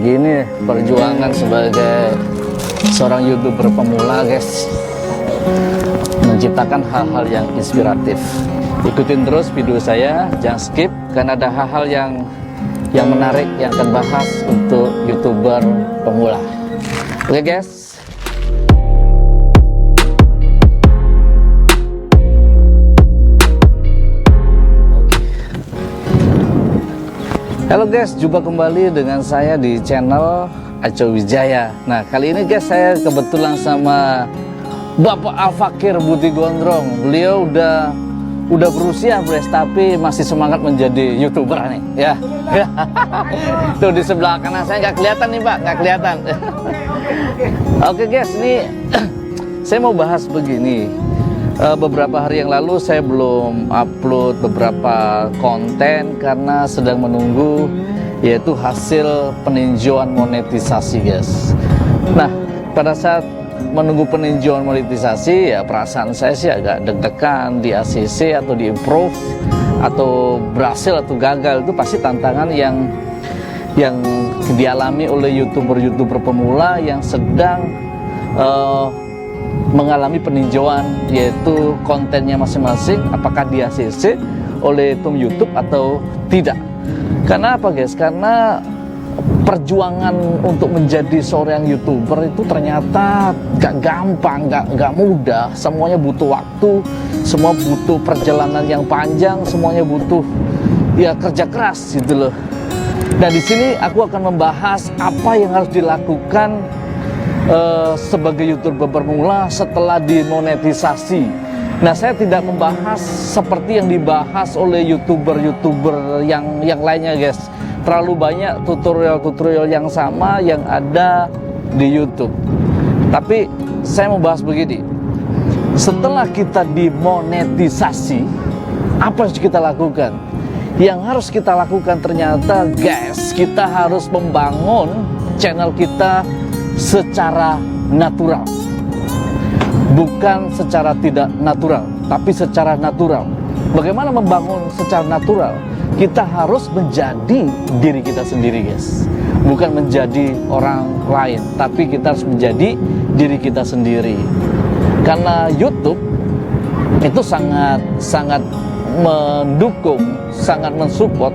begini perjuangan sebagai seorang YouTuber pemula, guys. Menciptakan hal-hal yang inspiratif. Ikutin terus video saya, jangan skip karena ada hal-hal yang menarik yang akan bahas untuk YouTuber pemula. Oke, guys. Halo guys, jumpa kembali dengan saya di channel Aco Wijaya. Nah, kali ini guys saya kebetulan sama Bapak Al-Fakir Budi Gondrong. Beliau udah berusia, guys, tapi masih semangat menjadi YouTuber nih, ya. Tuh di sebelah kanan saya nggak kelihatan nih, Pak, nggak kelihatan. Oke guys, ini saya mau bahas begini. Beberapa hari yang lalu saya belum upload beberapa konten karena sedang menunggu yaitu hasil peninjauan monetisasi, guys. Nah, pada saat menunggu peninjauan monetisasi ya perasaan saya sih agak deg-degan di ACC atau di improve atau berhasil atau gagal. Itu pasti tantangan yang dialami oleh YouTuber pemula yang sedang mengalami peninjauan, yaitu kontennya masing-masing apakah di ACC oleh tim YouTube atau tidak. Karena apa, guys? Karena perjuangan untuk menjadi seorang YouTuber itu ternyata gak gampang, gak mudah. Semuanya butuh waktu, semua butuh perjalanan yang panjang, semuanya butuh ya kerja keras gitu loh. Nah, di sini aku akan membahas apa yang harus dilakukan sebagai YouTuber pemula setelah dimonetisasi. Nah, saya tidak membahas seperti yang dibahas oleh YouTuber yang lainnya, guys. Terlalu banyak tutorial yang sama yang ada di YouTube. Tapi saya mau bahas begini. Setelah kita dimonetisasi, apa yang harus kita lakukan? Yang harus kita lakukan ternyata, guys, kita harus membangun channel kita secara natural, bukan secara tidak natural, tapi secara natural. Bagaimana membangun secara natural? Kita harus menjadi diri kita sendiri, guys, bukan menjadi orang lain, tapi kita harus menjadi diri kita sendiri. Karena YouTube itu sangat mendukung, sangat mensupport,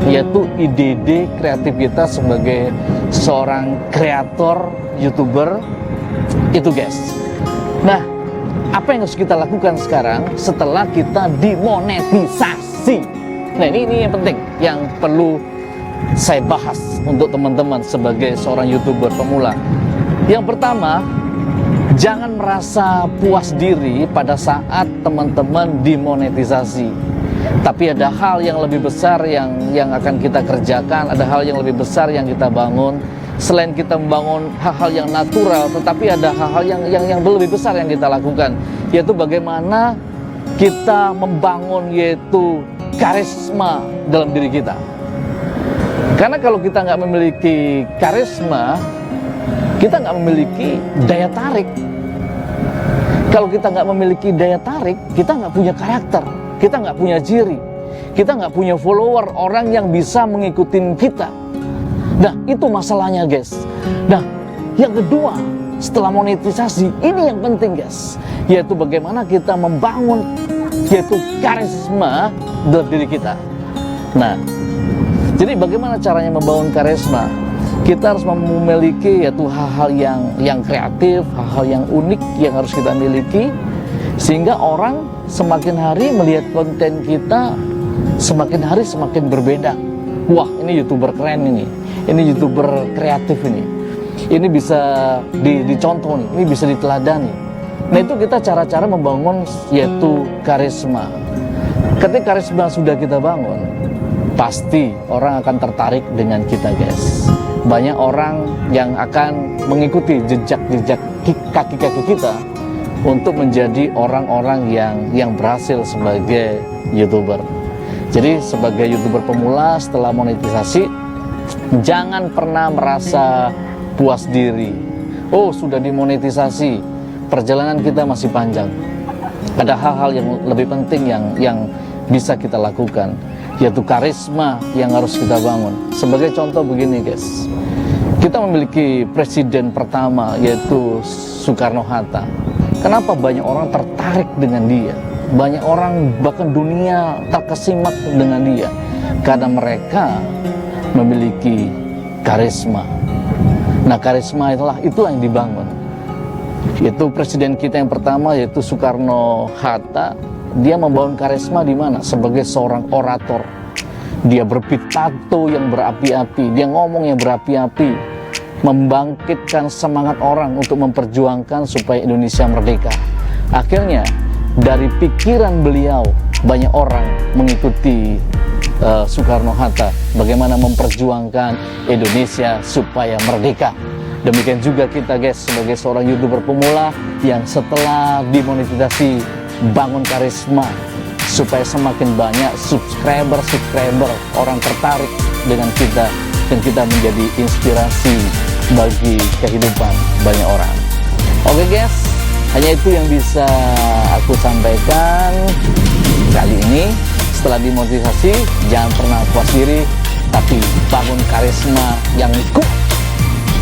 yaitu ide-ide kreatif kita sebagai seorang kreator YouTuber itu, guys. Nah, apa yang harus kita lakukan sekarang setelah kita dimonetisasi? Nah, ini yang penting, yang perlu saya bahas untuk teman-teman sebagai seorang YouTuber pemula. Yang pertama, jangan merasa puas diri pada saat teman-teman dimonetisasi. Tapi ada hal yang lebih besar yang akan kita kerjakan, ada hal yang lebih besar yang kita bangun. Selain kita membangun hal-hal yang natural, tetapi ada hal-hal yang lebih besar yang kita lakukan, yaitu bagaimana kita membangun yaitu karisma dalam diri kita. Karena kalau kita nggak memiliki karisma, kita nggak memiliki daya tarik. Kalau kita nggak memiliki daya tarik, kita nggak punya karakter, kita nggak punya ciri, kita nggak punya follower, orang yang bisa mengikuti kita. Nah, itu masalahnya, guys. Nah, yang kedua, setelah monetisasi, ini yang penting, guys, yaitu bagaimana kita membangun yaitu karisma dalam diri kita. Nah, jadi bagaimana caranya membangun karisma? Kita harus memiliki yaitu hal-hal yang kreatif, hal-hal yang unik yang harus kita miliki, sehingga orang semakin hari melihat konten kita semakin hari semakin berbeda. Wah, ini YouTuber keren ini YouTuber kreatif ini bisa dicontoh nih, ini bisa diteladani. Nah, itu kita cara-cara membangun yaitu karisma. Ketika karisma sudah kita bangun, pasti orang akan tertarik dengan kita, guys. Banyak orang yang akan mengikuti jejak-jejak kaki-kaki kita untuk menjadi orang-orang yang berhasil sebagai YouTuber. Jadi sebagai YouTuber pemula setelah monetisasi, jangan pernah merasa puas diri. Oh, sudah dimonetisasi, perjalanan kita masih panjang. Ada hal-hal yang lebih penting yang bisa kita lakukan, yaitu karisma yang harus kita bangun. Sebagai contoh begini, guys. Kita memiliki presiden pertama yaitu Soekarno-Hatta. Kenapa banyak orang tertarik dengan dia? Banyak orang bahkan dunia terkesimak dengan dia karena mereka memiliki karisma. Nah, karisma itulah yang dibangun. Yaitu presiden kita yang pertama yaitu Soekarno-Hatta. Dia membangun karisma di mana? Sebagai seorang orator. Dia berpidato yang berapi-api, dia ngomong yang berapi-api, membangkitkan semangat orang untuk memperjuangkan supaya Indonesia merdeka. Akhirnya dari pikiran beliau banyak orang mengikuti Soekarno-Hatta bagaimana memperjuangkan Indonesia supaya merdeka. Demikian juga kita guys sebagai seorang YouTuber pemula yang setelah dimonetisasi bangun karisma supaya semakin banyak subscriber orang tertarik dengan kita dan kita menjadi inspirasi bagi kehidupan banyak orang. Oke guys, hanya itu yang bisa aku sampaikan kali ini. Setelah dimonetisasi, jangan pernah puas diri, tapi bangun karisma yang kuat,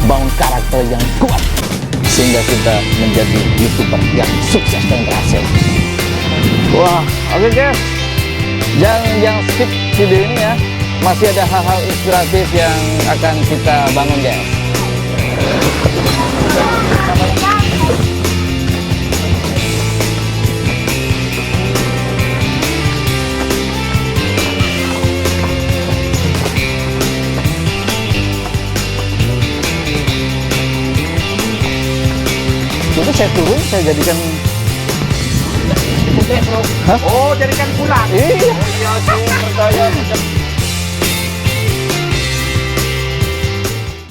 bangun karakter yang kuat, sehingga kita menjadi YouTuber yang sukses dan berhasil. Wah, oke guys, jangan skip video ini ya. Masih ada hal-hal inspiratif yang akan kita bangun guys. Itu saya turun, saya jadikan. Hah? Oh, jadikan pulang. Iya.